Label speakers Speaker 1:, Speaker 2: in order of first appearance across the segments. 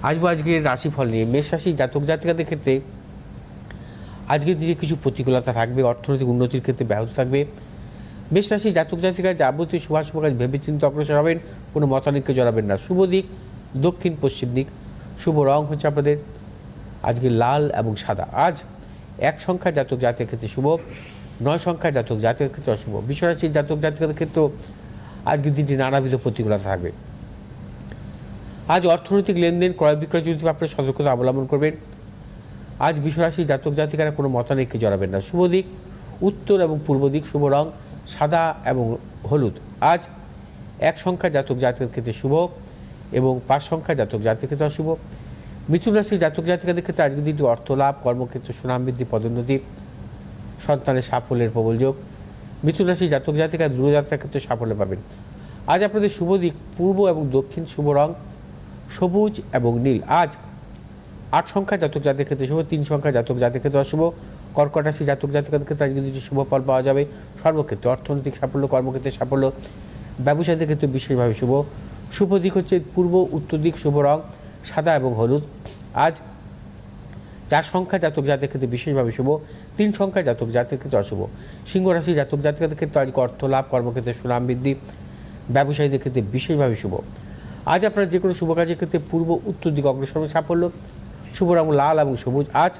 Speaker 1: আজকের রাশিফল নিয়ে। মেষ রাশি জাতক জাতিকাদের ক্ষেত্রে আজকের দিনে কিছু প্রতিকূলতা থাকবে, অর্থনৈতিক উন্নতির ক্ষেত্রে ব্যাহত থাকবে। মেষ রাশি জাতক জাতিকা যাবতীয় শুভাশুভ কাজ ভেবেচিন্তে অগ্রসর হবেন, কোনো মতানৈক্যে জড়াবেন না। শুভ দিক দক্ষিণ পশ্চিম দিক। শুভ রং হচ্ছে আপনাদের আজকে লাল এবং সাদা। আজ 1 সংখ্যা জাতক জাতিকের ক্ষেত্রে শুভ, 9 সংখ্যা জাতক জাতিকের ক্ষেত্রে অশুভ। বিশ্বরাশির জাতক জাতিকাদের ক্ষেত্রেও আজকের দিনটি নানাবিধ প্রতিকূলতা থাকবে। আজ অর্থনৈতিক লেনদেন ক্রয় বিক্রয় যদি আপনার সতর্কতা অবলম্বন করবেন। আজ বিশ্বরাশির জাতক জাতিকারা কোনো মতানৈক্যে জড়াবেন না। শুভ দিক উত্তর এবং পূর্ব দিক। শুভ রং সাদা এবং হলুদ। আজ 1 সংখ্যা জাতক জাতিকের ক্ষেত্রে শুভ এবং 5 সংখ্যা জাতক জাতিকের ক্ষেত্রে অশুভ। মিথুন রাশির জাতক জাতিকাদের ক্ষেত্রে আজকের দিনটি অর্থ লাভ, কর্মক্ষেত্রে সুনাম বৃদ্ধি, পদোন্নতি, সন্তানের সাফল্যের প্রবল যোগ। মিথুন রাশির জাতক জাতিকা দূরযাত্রার ক্ষেত্রে সাফল্য পাবেন। আজ আপনাদের শুভ দিক পূর্ব এবং দক্ষিণ। শুভ রং সবুজ এবং নীল। আজ 8 সংখ্যা জাতক জাতিকের ক্ষেত্রে শুভ, 3 সংখ্যা জাতক জাতিকের ক্ষেত্রে অশুভ। কর্কট রাশি জাতক জাতিকাদের ক্ষেত্রে আজকে কিছু শুভ ফল পাওয়া যাবে। সর্বক্ষেত্রে অর্থনৈতিক সাফল্য, কর্মক্ষেত্রে সাফল্য, ব্যবসায়ীদের ক্ষেত্রে বিশেষভাবে শুভ। শুভ দিক হচ্ছে পূর্ব উত্তর দিক। শুভ রং সাদা এবং হলুদ। আজ 4 সংখ্যা জাতক জাতিকের ক্ষেত্রে বিশেষভাবে শুভ, 3 সংখ্যা জাতক জাতিকের ক্ষেত্রে অশুভ। সিংহ রাশি জাতক জাতিকাদের ক্ষেত্রে আজকে অর্থ লাভ, কর্মক্ষেত্রে সুনাম বৃদ্ধি, ব্যবসায়ীদের ক্ষেত্রে বিশেষভাবে শুভ। আজ আপনারা যে কোনো শুভ কাজের ক্ষেত্রে পূর্ব উত্তর দিকে অগ্রসর সাফল্য। শুভ রং লাল এবং সবুজ। আজ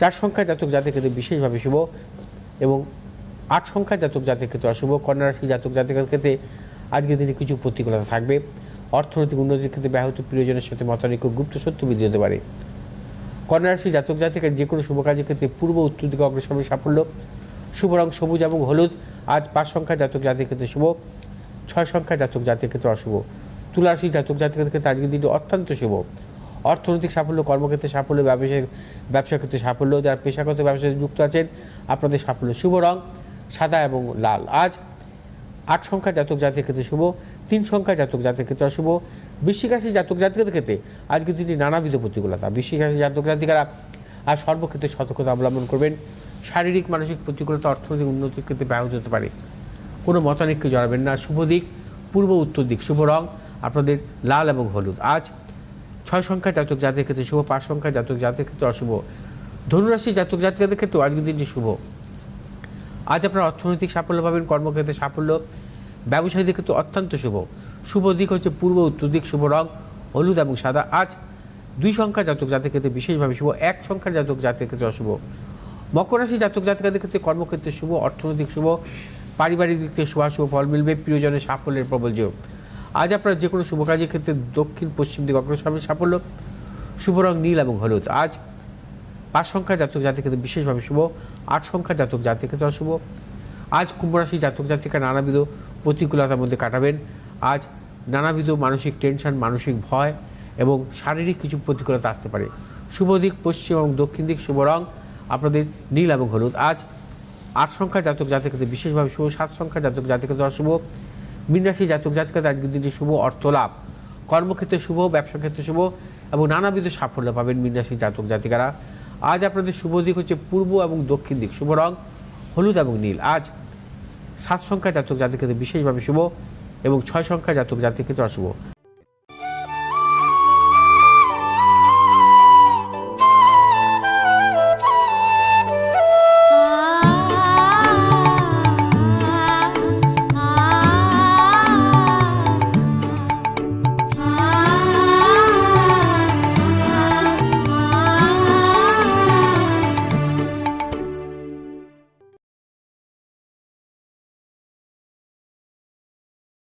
Speaker 1: 4 সংখ্যা জাতক জাতিকের ক্ষেত্রে বিশেষভাবে শুভ এবং 8 সংখ্যা জাতক জাতিকের ক্ষেত্রে অশুভ। কন্যা রাশি জাতক জাতিকার ক্ষেত্রে আজকের দিনে কিছু প্রতিকূলতা থাকবে। অর্থনৈতিক উন্নতির ক্ষেত্রে ব্যাহত, প্রিয়জনের সাথে মতানৈক্য, গুপ্ত শত্রু বৃদ্ধি হতে পারে। কন্যা রাশি জাতক জাতিকার যে কোনো শুভ কাজের ক্ষেত্রে পূর্ব উত্তর দিকে অগ্রসর সাফল্য। শুভ রং সবুজ এবং হলুদ। আজ 5 সংখ্যা জাতক জাতিকের ক্ষেত্রে শুভ, 6 সংখ্যা জাতক জাতিকের ক্ষেত্রে অশুভ। তুলা রাশি জাতক জাতিকাদের ক্ষেত্রে আজকের দিনটি অত্যন্ত শুভ। অর্থনৈতিক সাফল্য, কর্মক্ষেত্রে সাফল্য, ব্যবসা ক্ষেত্রে সাফল্য। যারা পেশাগত ব্যবসায় যুক্ত আছেন আপনাদের সাফল্য। শুভ রং সাদা এবং লাল। আজ 8 সংখ্যা জাতক জাতিকের ক্ষেত্রে শুভ, 3 সংখ্যা জাতক জাতিকের ক্ষেত্রে অশুভ। বৃশ্চিক রাশি জাতক জাতিকাদের ক্ষেত্রে আজকে দিনটি নানাবিধ প্রতিকূলতা। বৃশ্চিক রাশি জাতক জাতিকারা আর সর্বক্ষেত্রে সতর্কতা অবলম্বন করবেন। শারীরিক মানসিক প্রতিকূলতা অর্থনৈতিক উন্নতির ক্ষেত্রে ব্যাহত হতে পারে। কোনো মতানৈক্যে জড়াবেন না। শুভ দিক পূর্ব উত্তর দিক। শুভ রং আপনাদের লাল এবং হলুদ। আজ 6 সংখ্যা জাতক জাতিকের ক্ষেত্রে শুভ, 5 সংখ্যা জাতক জাতিকের ক্ষেত্রে অশুভ। ধনুরাশি জাতক জাতিকাদের ক্ষেত্রেও আজকের দিনটি শুভ। আজ আপনারা অর্থনৈতিক সাফল্য পাবেন, কর্মক্ষেত্রে সাফল্য, ব্যবসায়ীদের ক্ষেত্রে অত্যন্ত শুভ। শুভ দিক হচ্ছে পূর্ব উত্তর দিক। শুভ রং হলুদ এবং সাদা। আজ 2 সংখ্যা জাতক জাতিকের ক্ষেত্রে বিশেষভাবে শুভ, 1 সংখ্যার জাতক জাতিকের ক্ষেত্রে অশুভ। মকর রাশি জাতক জাতিকাদের ক্ষেত্রে কর্মক্ষেত্রে শুভ, অর্থনৈতিক শুভ, পারিবারিক দিক থেকে শুভাশুভ ফল মিলবে, প্রিয়জনের সাফল্যের প্রবল যোগ। আজ আপনারা যে কোনো শুভ কাজের ক্ষেত্রে দক্ষিণ পশ্চিম দিকে অগ্রসর হবেন, সাফল্য। শুভ রং নীল এবং হলুদ। আজ 5 সংখ্যা জাতক জাতিকের ক্ষেত্রে বিশেষভাবে শুভ, 8 সংখ্যা জাতক জাতিকের ক্ষেত্রে অশুভ। আজ কুম্ভ রাশি জাতক জাতিকা নানাবিধ প্রতিকূলতার মধ্যে কাটাবেন। আজ নানাবিধ মানসিক টেনশন, মানসিক ভয় এবং শারীরিক কিছু প্রতিকূলতা আসতে পারে। শুভ দিক পশ্চিম এবং দক্ষিণ দিক। শুভ রং আপনাদের নীল এবং হলুদ। আজ 8 সংখ্যা জাতক জাতিকের ক্ষেত্রে বিশেষভাবে শুভ, 7 সংখ্যা জাতক জাতিকের ক্ষেত্রে অশুভ। মীন রাশি জাতক জাতিকাদের আজকের দিনটি শুভ, অর্থ লাভ, কর্মক্ষেত্রে শুভ, ব্যবসা ক্ষেত্রে শুভ এবং নানাবিধ সাফল্য পাবেন মীন রাশি জাতক জাতিকারা। আজ আপনাদের শুভ দিক হচ্ছে পূর্ব এবং দক্ষিণ দিক। শুভ রং হলুদ এবং নীল। আজ 7 সংখ্যা জাতক জাতিকের ক্ষেত্রে বিশেষভাবে শুভ এবং 6 সংখ্যা জাতক জাতিকের ক্ষেত্রে অশুভ।